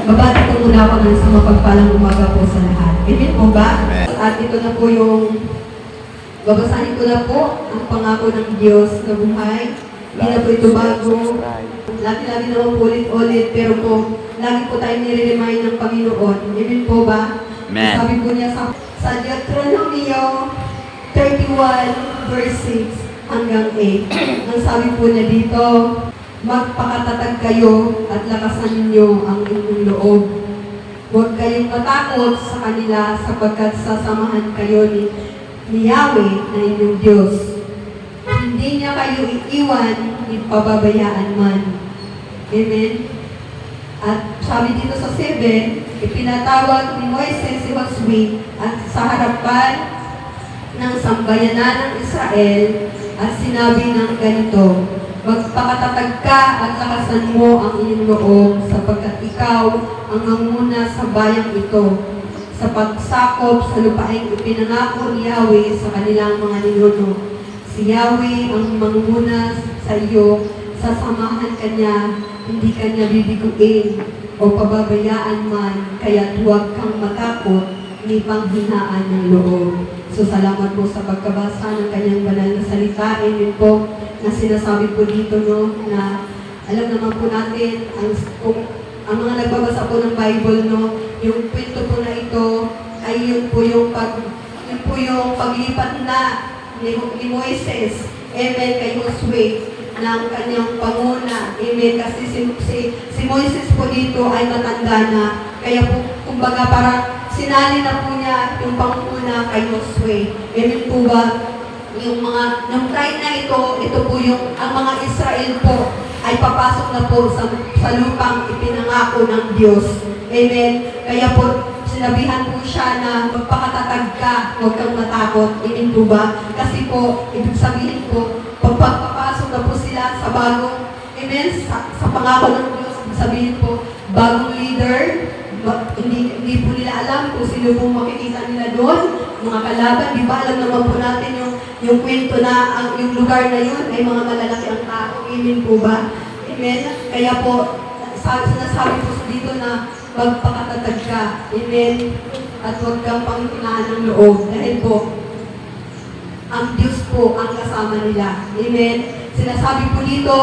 babati ko muna ako ng sa mapagpalang umaga po sa lahat. Amen po ba? At ito na po yung, babasahin ko na po ang pangako ng Diyos na buhay. Hindi na po ito bago. Lagi-lagi naman po ulit-ulit, pero po, lagi po tayo nire-remind ng Panginoon. Amen po ba? Amen. Sabi po niya sa Deuteronomio 31 verse 6 hanggang 8. Ang sabi po niya dito, magpakatatag kayo at lakasan ninyo ang inyong loob. Huwag kayong matakot sa kanila sapagkat sasamahan kayo ni Yahweh na inyong Diyos. Hindi niya kayo iiwan, ipababayaan man. Amen? At sabi dito sa 7, ipinatawag ni Moises si Josue at sa harapan ng sambayanan ng Israel at sinabi ng ganito, magpakatatag ka at lakasan mo ang iyong loob sapagkat ikaw ang nanguna sa bayang ito sa pagsakop sa lupaing ipinangako ni Yahweh sa kanilang mga ninuno. Si Yahweh ang manguna sa iyo, sasamahan ka niya, hindi ka niya bibiguin o pababayaan man, kaya huwag kang matakot ni panghinaan ng loob. So salamat po sa pagkabasa ng kanyang banal na salita. Amen po na sinasabi po dito no, na alam naman po natin ang mga nagbabasa po ng Bible no, yung kwento po na ito ay yun po yung paglipat na ni Moises, amen, kay Josue ng kanyang panguna, amen, kasi si Moises po dito ay matanda na, kaya po kumbaga parang sinali na po niya yung panguna kay Josue. Amen po ba? Yung time na ito po yung, ang mga Israel po ay papasok na po sa lupang ipinangako ng Diyos. Amen. Kaya po, sinabihan po siya na magpakatatag ka, huwag kang matakot. Amen po ba? Kasi po, ibig sabihin po, pagpapasok na po sila sa bagong, amen, sa pangako ng Diyos, ibig sabihin po, bagong leader, hindi po nila alam kung sino pong makikita nila doon, mga kalaban, di ba? Alam naman po natin yung kwento na yung lugar na yun ay mga malalaki ang tao. Amen po ba? Amen? Kaya po, sinasabi po dito na magpakatatag ka. Amen? At huwag kang panghinaan ng loob. Dahil po, ang Diyos po ang kasama nila. Amen? Sinasabi po dito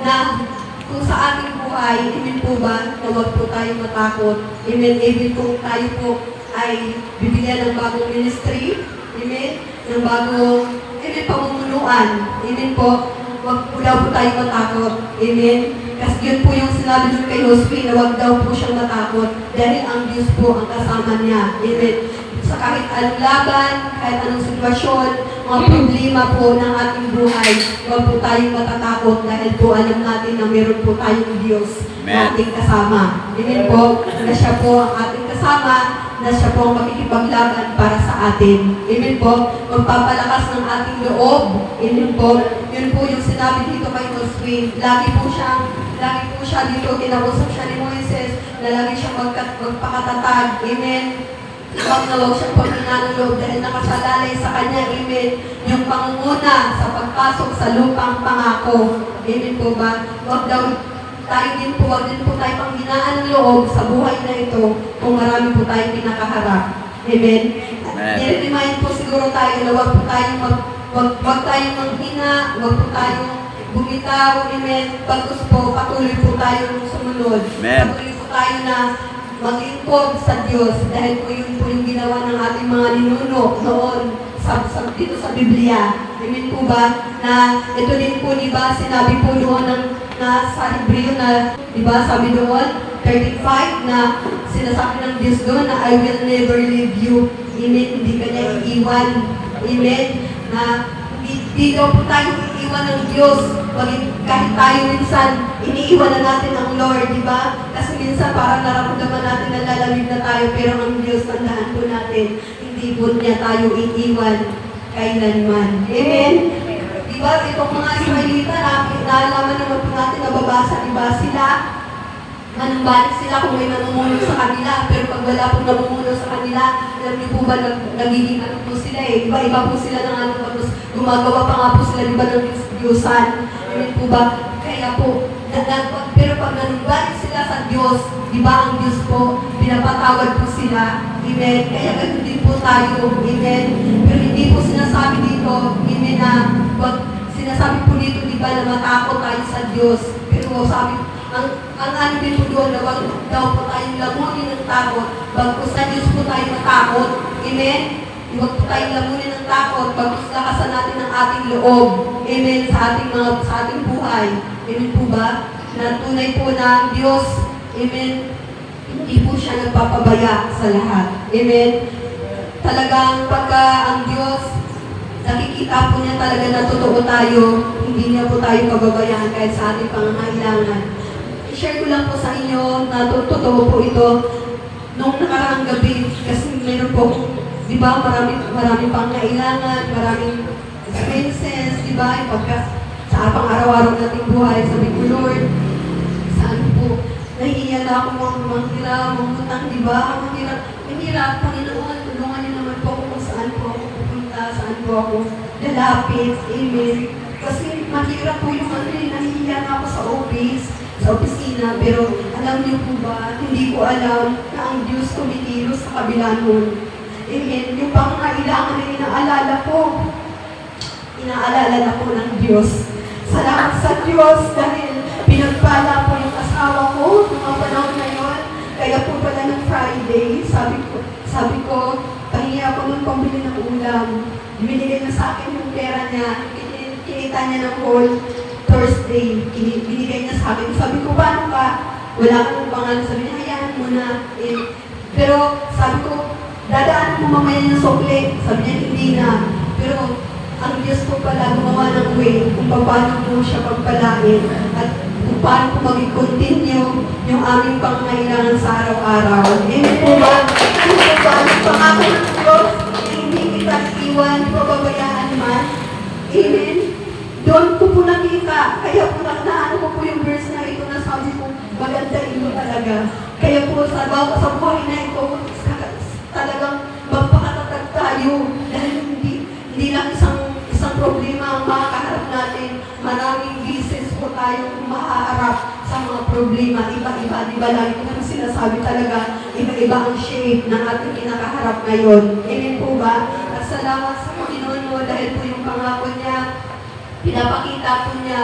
na kung sa ating buhay, amen po ba, na huwag po tayo matakot. Amen? Even kung tayo po ay bibigyan ng bagong ministry, amen? Ng bagong, amen, pamumunuan. Amen po, huwag po daw po tayo matakot. Amen? Kasi yun po yung sinabi doon kay Josue na huwag daw po siyang matakot dahil ang Diyos po ang kasama niya. Amen? Sa kahit anong laban, kahit anong sitwasyon, mga problema po ng ating buhay, huwag po tayong matatakot dahil po alam natin na meron po tayong Diyos na ating kasama. Amen po, na siya po ang ating kasama, na siya po ang makikipaglaban para sa atin. Amen po, magpapalakas ng ating loob. Amen po, yun po yung sinabi dito kay Josue. Lagi po siya dito, kinausap siya ni Moises, na lagi siya magpakatatag. Amen. Huwag na huwag siyang panghinaan ng loob dahil nakasalalay sa kanya, amen, yung pangunguna sa pagpasok sa lupang pangako. Amen po ba? Huwag din po tayo panghinaan ng loob sa buhay na ito kung marami po tayong pinakaharap. Amen? I-remind po siguro tayo na huwag tayong manghina, huwag po tayong bumitaw, amen, pagkus po, patuloy po tayong sumunod. Amen. Patuloy po tayo na maglingkod sa Diyos dahil po yun po yung ginawa ng ating mga ninuno noon dito sa Biblia. Amen po ba? Na ito din po, di ba, sinabi po doon na sa Hebreo na, di ba, sabi doon, 35, na sinasabi ng Diyos doon na I will never leave you. Amen. Hindi ka niya iiwan. Amen. Na hindi daw po tayo iiwan ng Diyos. Kahit tayo minsan, iniiwan na natin ang Lord, di ba? Kasi minsan parang nararamdaman natin na lalamig na tayo, pero ang Diyos, tandaan po natin, hindi po niya tayo iiwan kailanman. Amen? Di ba? Itong mga Israelita, naalaman naman po natin, nababasa, di ba? Sila, manumbalik sila kung may manumuno sa kanila, pero pag wala pong namumuno sa kanila, alam niyo po ba, nagiging ano po sila eh, iba po sila ng ano, tapos gumagawa pa nga po sila, di ba, ng Diyosan. Amen po ba? Kaya po, pero pag nanumbalik sila sa Diyos, di Di ba ang Diyos po, pinapatawad po sila. Amen. Kaya ganun din po tayo. Amen. Pero hindi po sinasabi dito, amen, na sinasabi po dito, di ba, na matakot tayo sa Diyos. Pero sabi, ang ano din po doon, na wag daw po tayong lamunin ng takot, bago sa Diyos po tayo matakot. Amen? Huwag po tayong lamunin ng takot, bago lakasan natin ang ating loob. Amen? Sa ating buhay. Amen po ba? Na tunay po na ang Diyos, amen, hindi po siya nagpapabaya sa lahat. Amen? Talagang pagka ang Diyos, nakikita po niya talaga na totoo tayo, hindi niya po tayo pababayaan kahit sa ating pangangailangan. I-share ko lang po sa inyo na totoo po ito. Nung nakaraang gabi, kasi meron po, di ba, maraming pangangailangan, maraming expenses, di ba, sa pang-araw-araw nating buhay, sabi ko, Lord, saan po, nahihiya na ako manghirap, mangutang, di ba, manghirap, Panginoon, tulungan niyo naman po ako kung saan po ako pupunta, saan po ako lalapit, amen. Kasi mahirap po yung nahihiya na ako sa office, sa opisina, pero alam niyo po ba, hindi ko alam na ang Diyos kumikilos sa kabila nun. Amen. Yung pangangailangan na inaalala na po ng Diyos. Salamat sa Diyos dahil pinagpala po yung asawa ko noong mga panahon na yun. Kaya po pala ng Friday, sabi ko, pahingi ako nung pambili ng ulam. Binigay na sa akin yung pera niya, kinita niya ng whole Thursday, binigay niya sa akin. Sabi ko, paano ka? Wala kang pangalan. Sabi niya, hayaan mo na. Pero sabi ko, dadaan mo mamaya ng sukli. Sabi niya, hindi na. Pero ang Diyos ko pala gumawa ng way kung paano po siya pagpalain at kung paano po maging continue yung aming pangangailangan sa araw-araw. Amen po ba? Ano po ba? Ang pangako ng Diyos, hindi kita iwan, pababayaan man. Amen? Doon ko po nakita, kaya po naano ko po yung verse na ito na sabi ko, maganda ito talaga. Kaya po sa buhay na ito, talagang magpakatatag tayo dahil hindi lang isang problema ang makakaharap natin. Maraming pieces po tayong mahaharap sa mga problema. Iba-iba, di ba? Lagi ko naman sinasabi talaga, iba-iba ang shape ng ating kinakaharap ngayon. Amen po ba? At salamat sa Panginoon mo dahil po yung pangako niya, pinapakita po niya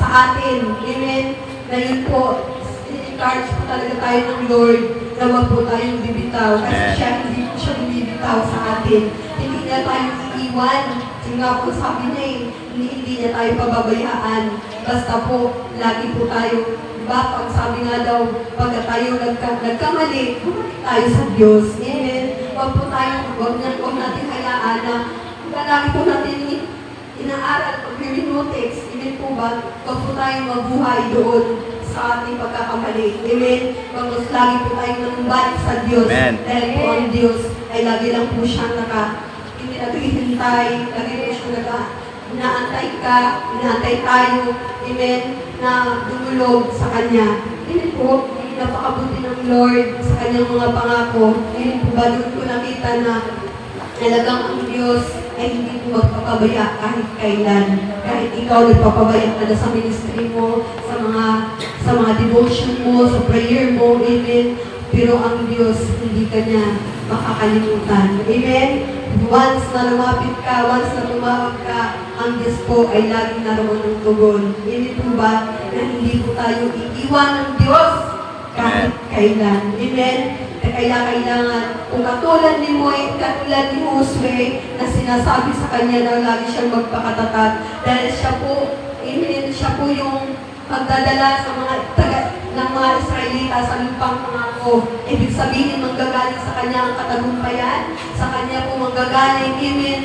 sa atin. Amen? Na yun po, i-encourage po talaga tayo ng Lord na wag po tayong bibitaw. Kasi hindi po siya bibitaw sa atin. Hindi niya tayo iiwan. Yung nga po sabi niya hindi niya tayo pababayaan. Basta po, lagi po tayo, diba? Pag sabi nga daw, pag tayo nagkamali, bumalik tayo sa Diyos. Amen? Wag natin hayaan na lagi po natin inaaral, pag-hermeneutics, amen po ba? Huwag po tayong mabuhay doon sa ating pagkakamali. Amen? Pagkos lagi po tayong manumbalik sa Diyos. Amen. Dahil po ang Diyos ay lagi lang po siyang naghihintay, lagi po siyang inaantay tayo, amen, na dumulog sa Kanya. Amen po, napakabuti ng Lord sa Kanyang mga pangako. Amen po ba, doon ko nakita na talagang ang Diyos ay hindi po magpapabaya kahit kailan. Kahit ikaw nagpapabaya ka na sa ministry mo, sa mga devotion mo, sa prayer mo, amen. Pero ang Diyos, hindi ka niya makakalimutan. Amen? Once na lumapit ka, once na tumawag ka, ang Diyos po ay laging naroon ng tugon. Amen po ba? Na hindi po tayo iiwan ng Diyos kahit kailan. Amen? Kaya kailangan, kung katulad ni Josue, na sinasabi sa kanya na lagi siyang magpakatatag, dahil siya po, amen, siya po yung magdadala sa ng mga Israelita sa lupang pangako. Ibig sabihin, manggagaling sa kanya ang katagumpayan, sa kanya po manggagaling, amen,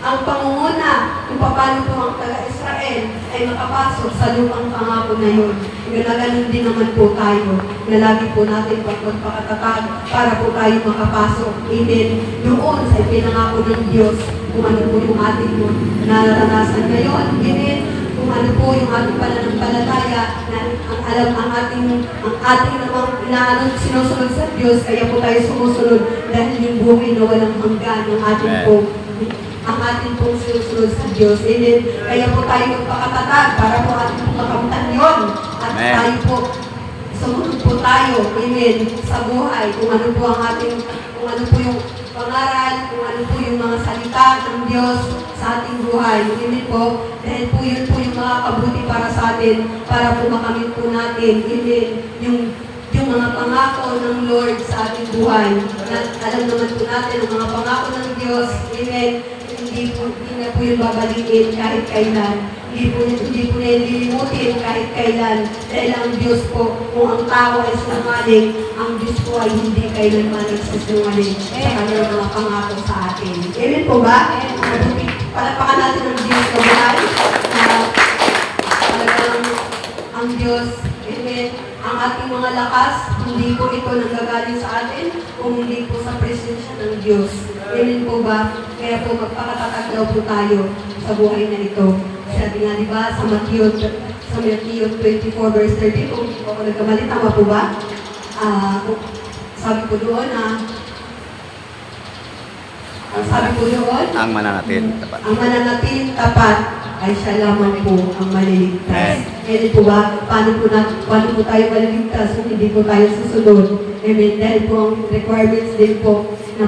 ang pangunguna kung paano po ang taga-Israel ay makapasok sa lupang pangako na yun. Ganun din naman po tayo, na lagi po natin magpakatatag para po tayo makapasok, amen, doon sa ipinangako ng Diyos, kung ano po yung ating nararanasan ngayon, amen, kung ano po yung ating pananampalataya na ang ating namang sinusunod sa Diyos, kaya po tayo sumusunod dahil yung buhay na walang hanggan ng ating pong sinusunod sa Diyos. Amen. Kaya po tayo magpakatatag para po ating pong makamutan yun. At tayo po, sumunod po tayo, amen, sa buhay, kung ano po ang ating, kung ano po yung pangaral, kung ano po yung mga salita ng Diyos sa ating buhay. Amen po, dahil po yun po yung makakabuti para sa atin, para po makamit po natin, amen, yung mga pangako ng Lord sa ating buhay. Na, alam naman po natin ang mga pangako ng Diyos, amen, hindi na po yung babalikin kahit kailan. Hindi po na lilimutin kahit kailan. Dahil ang Diyos po, kung ang tao ay sinungaling, ang Diyos po ay hindi kailanman nagsisinungaling sa kanyang mga pangako sa atin. Amen po ba? Palapakan natin ang Diyos na buhay. Talagang ang Diyos, amen, ang ating mga lakas, hindi po ito nanggagaling sa atin, kung hindi po sa presensya ng Diyos. Amen po ba? Kaya po magpakatatag daw po tayo sa buhay na ito. Sabi nga, di ba, sa Matthew 24 verse 30, kung hindi po ako nagkamali, tama po ba? Sabi po doon ang mananatil tapat. Ang mananatil tapat ay siya lamang po ang maliligtas. Amen po ba? Paano po tayo maliligtas kung hindi po tayo susunod? Amen. Dahil po ang requirements din po na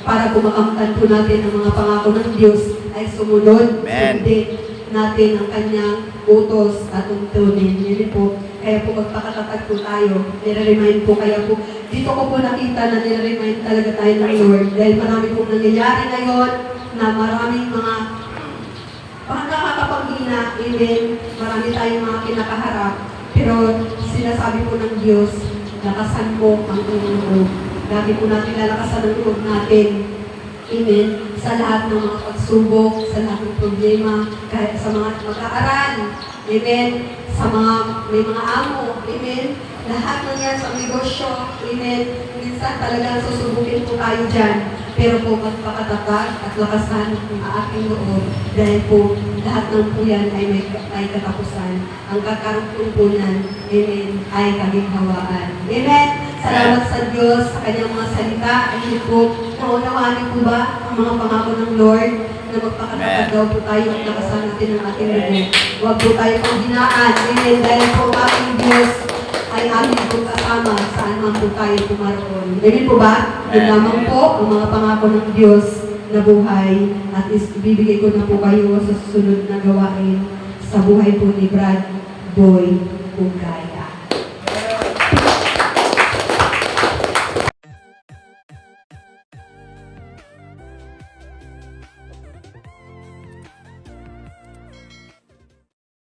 para po makamtan po natin ang mga pangako ng Diyos ay sumunod. Sundin natin ang kanyang utos at tuntunin. Amen po. Kaya po magpakatatag po tayo. Nire-remind po, kaya po, dito ko po nakita na nire-remind talaga tayo ng Lord. Dahil marami pong nangyayari ngayon na maraming mga nakakapaghina, amen. Marami tayong mga kinakaharap. Pero sinasabi po ng Diyos, lakasan mo ang iyong loob. Lagi po natin lalakasan ang loob natin. Amen. Sa lahat ng mga pagsubok, sa lahat ng problema, kahit sa mga mag-aaral. Amen. Sa mga, may mga amo. Amen. Lahat ng yan sa negosyo. Amen. Minsan talagang susubukin po tayo dyan. Pero po magpakatatag at lakasan ang ating loob. Dahil po lahat ng po yan ay may katapusan. Ang kakaroon po yan, amen, ay kaginhawaan. Amen. Salamat sa Diyos sa kanyang mga salita. Ayun po, naunawaan niyo po ba ang mga pangako ng Lord na magpakatatag daw po tayo at lakasan natin ang ating loob. Huwag po tayo panghinaan. Amen. Dahil po ang ating Diyos ay amin po kasama saan man po tayo pumaroon. Amen po ba? Yun lamang po ang mga pangako ng Diyos na buhay at ibibigay ko na po kayo sa susunod na gawain sa buhay po ni Brad Boy Pugay.